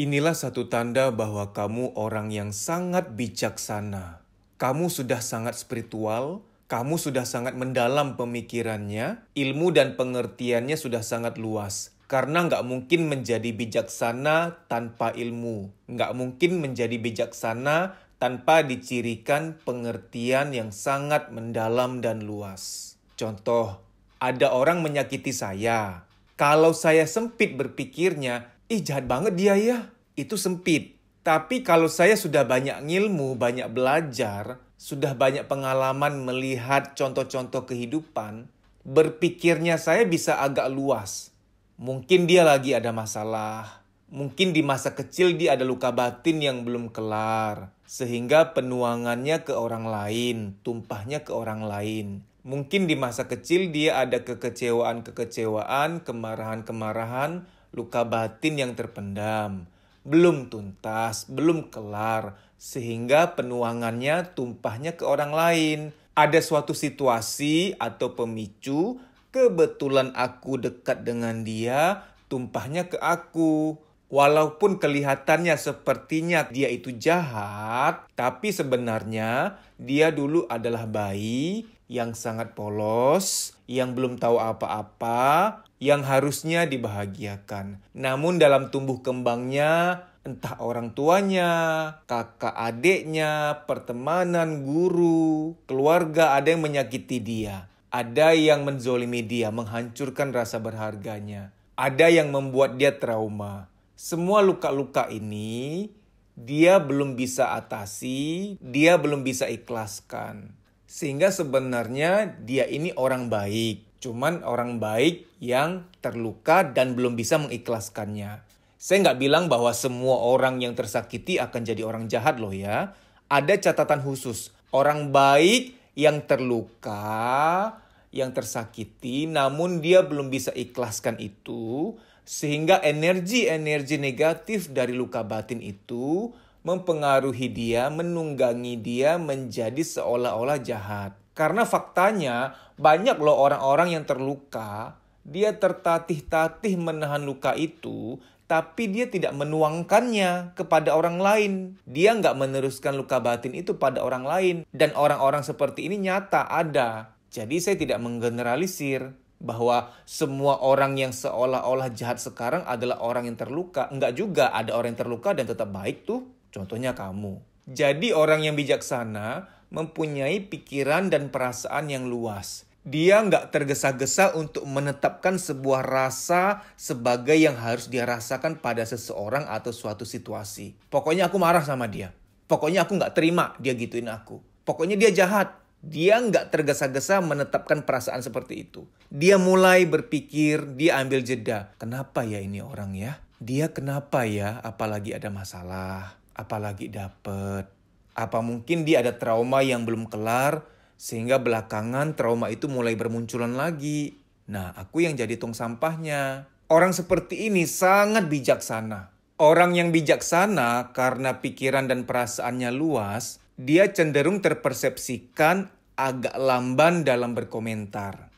Inilah satu tanda bahwa kamu orang yang sangat bijaksana. Kamu sudah sangat spiritual, kamu sudah sangat mendalam pemikirannya, ilmu dan pengertiannya sudah sangat luas. Karena nggak mungkin menjadi bijaksana tanpa ilmu. Nggak mungkin menjadi bijaksana tanpa dicirikan pengertian yang sangat mendalam dan luas. Contoh, ada orang menyakiti saya. Kalau saya sempit berpikirnya, jahat banget dia ya. Itu sempit. Tapi kalau saya sudah banyak ngilmu, banyak belajar, sudah banyak pengalaman melihat contoh-contoh kehidupan, berpikirnya saya bisa agak luas. Mungkin dia lagi ada masalah. Mungkin di masa kecil dia ada luka batin yang belum kelar. Sehingga penuangannya ke orang lain, tumpahnya ke orang lain. Mungkin di masa kecil dia ada kekecewaan-kekecewaan, kemarahan-kemarahan, luka batin yang terpendam. Belum tuntas, belum kelar. Sehingga penuangannya, tumpahnya ke orang lain. Ada suatu situasi atau pemicu, kebetulan aku dekat dengan dia, tumpahnya ke aku. Walaupun kelihatannya sepertinya dia itu jahat, tapi sebenarnya dia dulu adalah bayi yang sangat polos, yang belum tahu apa-apa, yang harusnya dibahagiakan. Namun dalam tumbuh kembangnya, entah orang tuanya, kakak adiknya, pertemanan, guru, keluarga ada yang menyakiti dia. Ada yang menzolimi dia, menghancurkan rasa berharganya. Ada yang membuat dia trauma. Semua luka-luka ini dia belum bisa atasi, dia belum bisa ikhlaskan. Sehingga sebenarnya dia ini orang baik. Cuman orang baik yang terluka dan belum bisa mengikhlaskannya. Saya nggak bilang bahwa semua orang yang tersakiti akan jadi orang jahat loh ya. Ada catatan khusus. Orang baik yang terluka, yang tersakiti, namun dia belum bisa ikhlaskan itu, sehingga energi-energi negatif dari luka batin itu mempengaruhi dia, menunggangi dia menjadi seolah-olah jahat. Karena faktanya banyak loh orang-orang yang terluka, dia tertatih-tatih menahan luka itu, tapi dia tidak menuangkannya kepada orang lain. Dia nggak meneruskan luka batin itu pada orang lain. Dan orang-orang seperti ini nyata ada. Jadi saya tidak menggeneralisir bahwa semua orang yang seolah-olah jahat sekarang adalah orang yang terluka. Enggak juga, ada orang yang terluka dan tetap baik tuh. Contohnya kamu. Jadi orang yang bijaksana mempunyai pikiran dan perasaan yang luas. Dia nggak tergesa-gesa untuk menetapkan sebuah rasa sebagai yang harus dia rasakan pada seseorang atau suatu situasi. Pokoknya aku marah sama dia. Pokoknya aku nggak terima dia gituin aku. Pokoknya dia jahat. Dia nggak tergesa-gesa menetapkan perasaan seperti itu. Dia mulai berpikir, dia ambil jeda. Kenapa ya ini orang ya? Dia kenapa ya? Apalagi ada masalah, apalagi dapet. Apa mungkin dia ada trauma yang belum kelar, sehingga belakangan trauma itu mulai bermunculan lagi. Nah, aku yang jadi tong sampahnya. Orang seperti ini sangat bijaksana. Orang yang bijaksana karena pikiran dan perasaannya luas, dia cenderung terpersepsikan agak lamban dalam berkomentar.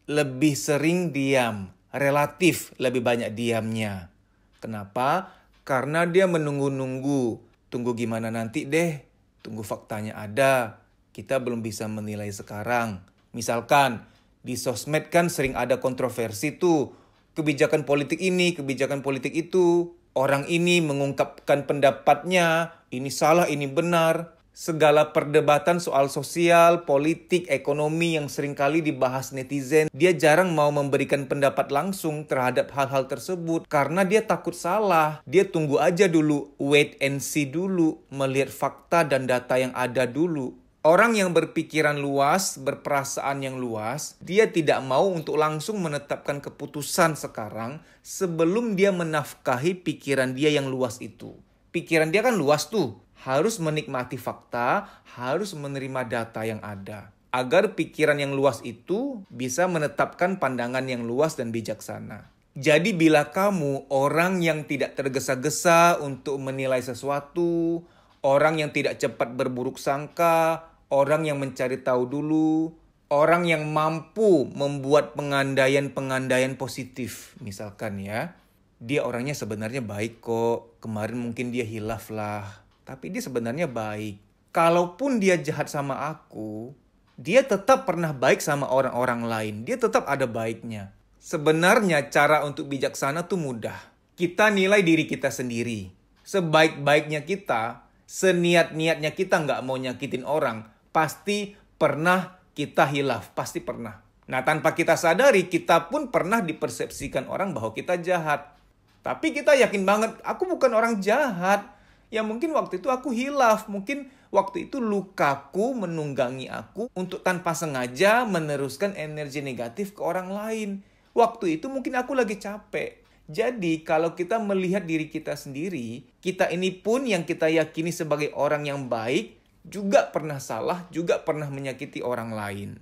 Lebih sering diam, relatif lebih banyak diamnya. Kenapa? Karena dia menunggu-nunggu. Tunggu gimana nanti deh, tunggu faktanya ada. Kita belum bisa menilai sekarang. Misalkan, di sosmed kan sering ada kontroversi tuh. Kebijakan politik ini, kebijakan politik itu. Orang ini mengungkapkan pendapatnya, ini salah, ini benar. Segala perdebatan soal sosial, politik, ekonomi yang seringkali dibahas netizen, dia jarang mau memberikan pendapat langsung terhadap hal-hal tersebut karena dia takut salah. Dia tunggu aja dulu, wait and see dulu, melihat fakta dan data yang ada dulu. Orang yang berpikiran luas, berperasaan yang luas, dia tidak mau untuk langsung menetapkan keputusan sekarang sebelum dia menafkahi pikiran dia yang luas itu. Pikiran dia kan luas tuh. Harus menikmati fakta, harus menerima data yang ada. Agar pikiran yang luas itu bisa menetapkan pandangan yang luas dan bijaksana. Jadi bila kamu orang yang tidak tergesa-gesa untuk menilai sesuatu, orang yang tidak cepat berburuk sangka, orang yang mencari tahu dulu, orang yang mampu membuat pengandaian-pengandaian positif misalkan ya. dia orangnya sebenarnya baik kok. Kemarin mungkin dia hilaf lah, tapi dia sebenarnya baik. Kalaupun dia jahat sama aku, dia tetap pernah baik sama orang-orang lain. Dia tetap ada baiknya. Sebenarnya cara untuk bijaksana tuh mudah. Kita nilai diri kita sendiri. Sebaik-baiknya kita, seniat-niatnya kita nggak mau nyakitin orang, pasti pernah kita hilaf, pasti pernah. Nah, tanpa kita sadari, kita pun pernah dipersepsikan orang bahwa kita jahat. Tapi kita yakin banget, aku bukan orang jahat. Ya mungkin waktu itu aku hilaf, mungkin waktu itu lukaku menunggangi aku untuk tanpa sengaja meneruskan energi negatif ke orang lain. Waktu itu mungkin aku lagi capek. Jadi kalau kita melihat diri kita sendiri, kita ini pun yang kita yakini sebagai orang yang baik, juga pernah salah, juga pernah menyakiti orang lain.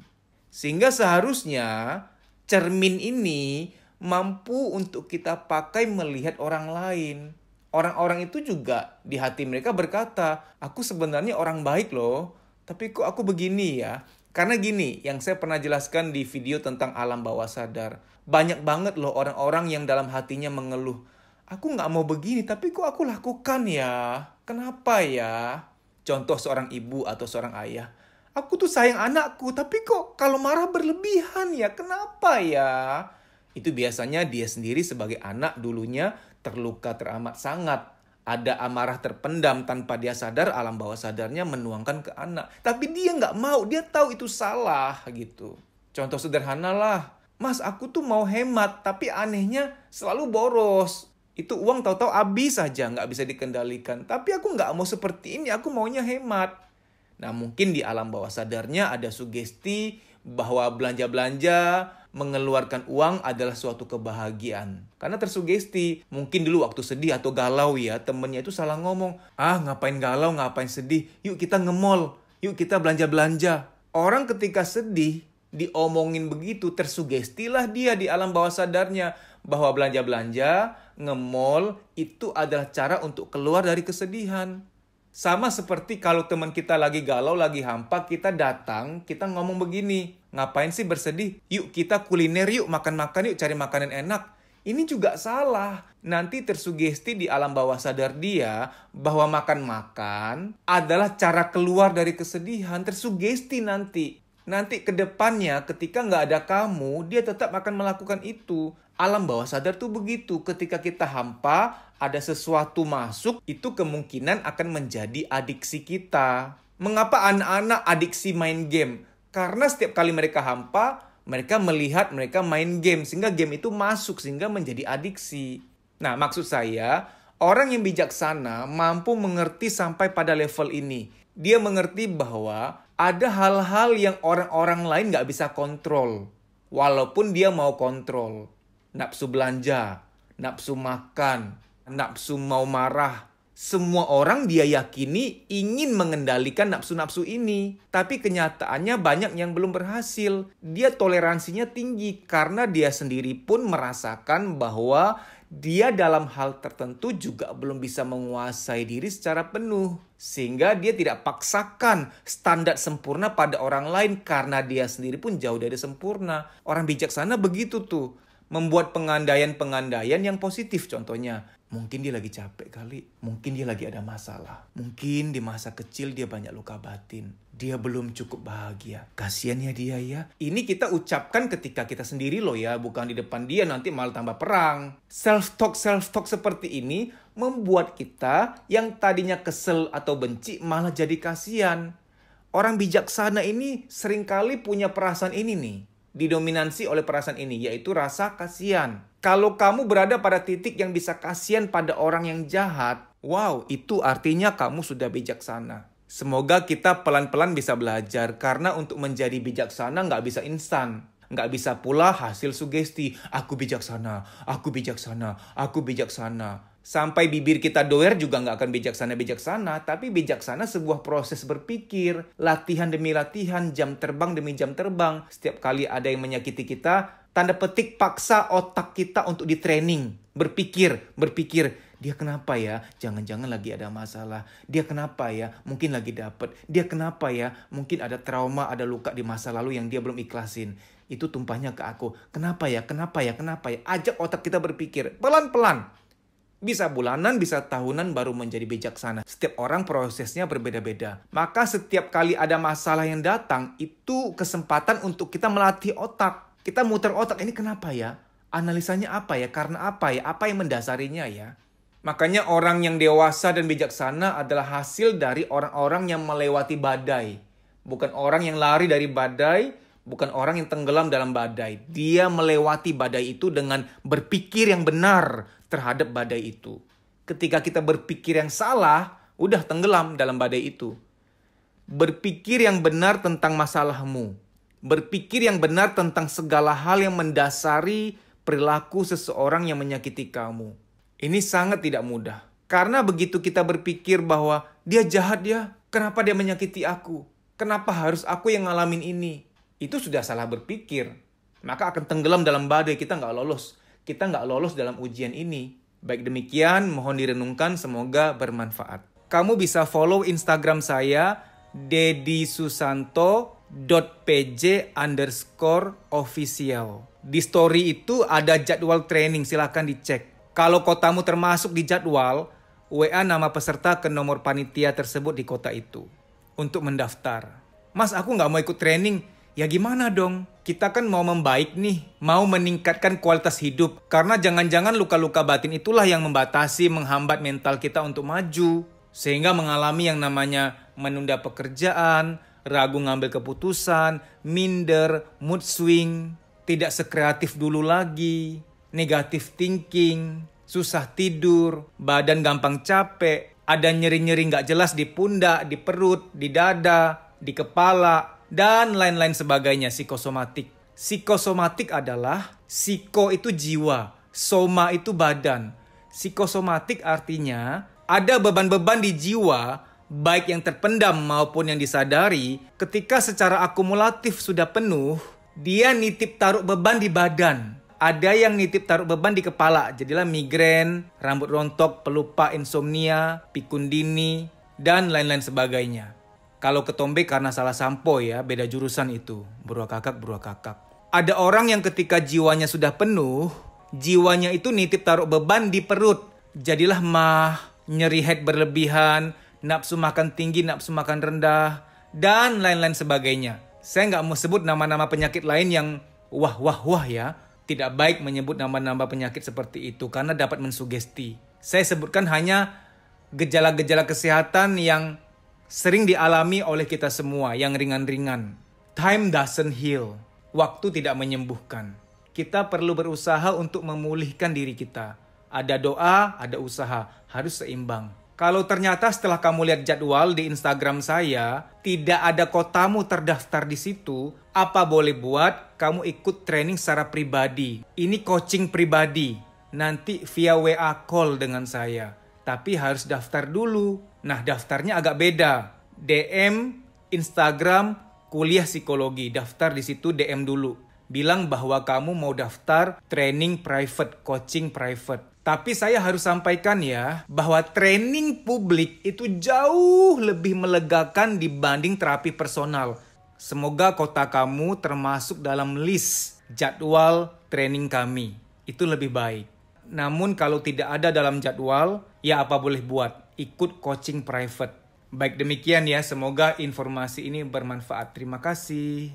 Sehingga seharusnya cermin ini mampu untuk kita pakai melihat orang lain. Orang-orang itu juga di hati mereka berkata, aku sebenarnya orang baik loh, tapi kok aku begini ya? Karena gini, yang saya pernah jelaskan di video tentang alam bawah sadar. Banyak banget loh orang-orang yang dalam hatinya mengeluh. Aku nggak mau begini, tapi kok aku lakukan ya? Kenapa ya? Contoh seorang ibu atau seorang ayah. Aku tuh sayang anakku, tapi kok kalau marah berlebihan ya? Kenapa ya? Itu biasanya dia sendiri sebagai anak dulunya terluka teramat sangat. Ada amarah terpendam tanpa dia sadar, alam bawah sadarnya menuangkan ke anak. Tapi dia nggak mau, dia tahu itu salah gitu. Contoh sederhana lah, Mas aku tuh mau hemat, tapi anehnya selalu boros. Itu uang tahu-tahu habis saja, nggak bisa dikendalikan. Tapi aku nggak mau seperti ini, aku maunya hemat. Nah mungkin di alam bawah sadarnya ada sugesti bahwa belanja-belanja, mengeluarkan uang adalah suatu kebahagiaan. Karena tersugesti, mungkin dulu waktu sedih atau galau ya, temennya itu salah ngomong. Ah ngapain galau, ngapain sedih, yuk kita nge-mall, yuk kita belanja-belanja. Orang ketika sedih, diomongin begitu, tersugestilah dia di alam bawah sadarnya. Bahwa belanja-belanja, nge-mall, itu adalah cara untuk keluar dari kesedihan. Sama seperti kalau teman kita lagi galau, lagi hampa, kita datang, kita ngomong begini. Ngapain sih bersedih? Yuk kita kuliner yuk, makan-makan yuk, cari makanan enak. Ini juga salah. Nanti tersugesti di alam bawah sadar dia bahwa makan-makan adalah cara keluar dari kesedihan. Tersugesti nanti. Nanti ke depannya ketika nggak ada kamu, dia tetap akan melakukan itu. Alam bawah sadar tuh begitu. Ketika kita hampa, ada sesuatu masuk, itu kemungkinan akan menjadi adiksi kita. Mengapa anak-anak adiksi main game? Karena setiap kali mereka hampa, mereka melihat mereka main game. Sehingga game itu masuk, sehingga menjadi adiksi. Nah, maksud saya, orang yang bijaksana mampu mengerti sampai pada level ini. Dia mengerti bahwa ada hal-hal yang orang-orang lain nggak bisa kontrol. Walaupun dia mau kontrol. Nafsu belanja, nafsu makan, nafsu mau marah. Semua orang dia yakini ingin mengendalikan nafsu-nafsu ini. Tapi kenyataannya banyak yang belum berhasil. Dia toleransinya tinggi karena dia sendiri pun merasakan bahwa dia dalam hal tertentu juga belum bisa menguasai diri secara penuh. Sehingga dia tidak paksakan standar sempurna pada orang lain karena dia sendiri pun jauh dari sempurna. Orang bijaksana begitu tuh. Membuat pengandaian-pengandaian yang positif contohnya. Mungkin dia lagi capek kali. Mungkin dia lagi ada masalah. Mungkin di masa kecil dia banyak luka batin. Dia belum cukup bahagia. Kasian ya dia ya. Ini kita ucapkan ketika kita sendiri loh ya. Bukan di depan dia nanti malah tambah perang. Self-talk seperti ini membuat kita yang tadinya kesel atau benci malah jadi kasihan. Orang bijaksana ini seringkali punya perasaan ini nih. Didominasi oleh perasaan ini, yaitu rasa kasihan. Kalau kamu berada pada titik yang bisa kasihan pada orang yang jahat, wow, itu artinya kamu sudah bijaksana. Semoga kita pelan-pelan bisa belajar, karena untuk menjadi bijaksana nggak bisa instan. Nggak bisa pula hasil sugesti, aku bijaksana, aku bijaksana, aku bijaksana. Sampai bibir kita doer juga nggak akan bijaksana-bijaksana, tapi bijaksana sebuah proses berpikir, latihan demi latihan, jam terbang demi jam terbang. Setiap kali ada yang menyakiti kita, tanda petik paksa otak kita untuk di-training, berpikir, Dia kenapa ya? Jangan-jangan lagi ada masalah. Dia kenapa ya? Mungkin lagi dapet. Dia kenapa ya? Mungkin ada trauma, ada luka di masa lalu yang dia belum ikhlasin. Itu tumpahnya ke aku. Kenapa ya? Kenapa ya? Kenapa ya? Ajak otak kita berpikir. Pelan-pelan. Bisa bulanan, bisa tahunan baru menjadi bijaksana. Setiap orang prosesnya berbeda-beda. Maka setiap kali ada masalah yang datang, itu kesempatan untuk kita melatih otak. Kita muter otak, ini kenapa ya? Analisanya apa ya? Karena apa ya? Apa yang mendasarinya ya? Makanya orang yang dewasa dan bijaksana adalah hasil dari orang-orang yang melewati badai. Bukan orang yang lari dari badai, bukan orang yang tenggelam dalam badai. Dia melewati badai itu dengan berpikir yang benar terhadap badai itu. Ketika kita berpikir yang salah, udah tenggelam dalam badai itu. Berpikir yang benar tentang masalahmu. Berpikir yang benar tentang segala hal yang mendasari perilaku seseorang yang menyakiti kamu. Ini sangat tidak mudah. Karena begitu kita berpikir bahwa dia jahat ya, kenapa dia menyakiti aku? Kenapa harus aku yang ngalamin ini? Itu sudah salah berpikir. Maka akan tenggelam dalam badai, kita nggak lolos. Kita nggak lolos dalam ujian ini. Baik demikian, mohon direnungkan, semoga bermanfaat. Kamu bisa follow Instagram saya, deddysusanto.pj_official. Di story itu ada jadwal training, silahkan dicek. Kalau kotamu termasuk di jadwal, WA nama peserta ke nomor panitia tersebut di kota itu untuk mendaftar. Mas, aku nggak mau ikut training. Ya gimana dong? Kita kan mau membaik nih, mau meningkatkan kualitas hidup. Karena jangan-jangan luka-luka batin itulah yang membatasi, menghambat mental kita untuk maju. Sehingga mengalami yang namanya menunda pekerjaan, ragu ngambil keputusan, minder, mood swing, tidak sekreatif dulu lagi, negative thinking, susah tidur, badan gampang capek, ada nyeri-nyeri nggak jelas di pundak, di perut, di dada, di kepala, dan lain-lain sebagainya, psikosomatik. Psikosomatik adalah, psiko itu jiwa, soma itu badan. Psikosomatik artinya ada beban-beban di jiwa, baik yang terpendam maupun yang disadari, ketika secara akumulatif sudah penuh, dia nitip taruh beban di badan. Ada yang nitip taruh beban di kepala, jadilah migrain, rambut rontok, pelupa, insomnia, pikun dini, dan lain-lain sebagainya. Kalau ketombe karena salah sampo ya, beda jurusan itu. Burua kakak. Ada orang yang ketika jiwanya sudah penuh, jiwanya itu nitip taruh beban di perut. Jadilah mah, nyeri head berlebihan, nafsu makan tinggi, nafsu makan rendah, dan lain-lain sebagainya. Saya nggak mau sebut nama-nama penyakit lain yang wah ya. Tidak baik menyebut nama-nama penyakit seperti itu karena dapat mensugesti. Saya sebutkan hanya gejala-gejala kesehatan yang sering dialami oleh kita semua, yang ringan-ringan. Time doesn't heal. Waktu tidak menyembuhkan. Kita perlu berusaha untuk memulihkan diri kita. Ada doa, ada usaha. Harus seimbang. Kalau ternyata setelah kamu lihat jadwal di Instagram saya, tidak ada kotamu terdaftar di situ, apa boleh buat kamu ikut training secara pribadi. Ini coaching pribadi. Nanti via WA call dengan saya. Tapi harus daftar dulu. Nah, daftarnya agak beda. DM, Instagram, kuliah psikologi. Daftar di situ, DM dulu. Bilang bahwa kamu mau daftar training private, coaching private. Tapi saya harus sampaikan ya, bahwa training publik itu jauh lebih melegakan dibanding terapi personal. Semoga kota kamu termasuk dalam list jadwal training kami. Itu lebih baik. Namun kalau tidak ada dalam jadwal, ya apa boleh buat, ikut coaching private. Baik demikian ya, semoga informasi ini bermanfaat. Terima kasih.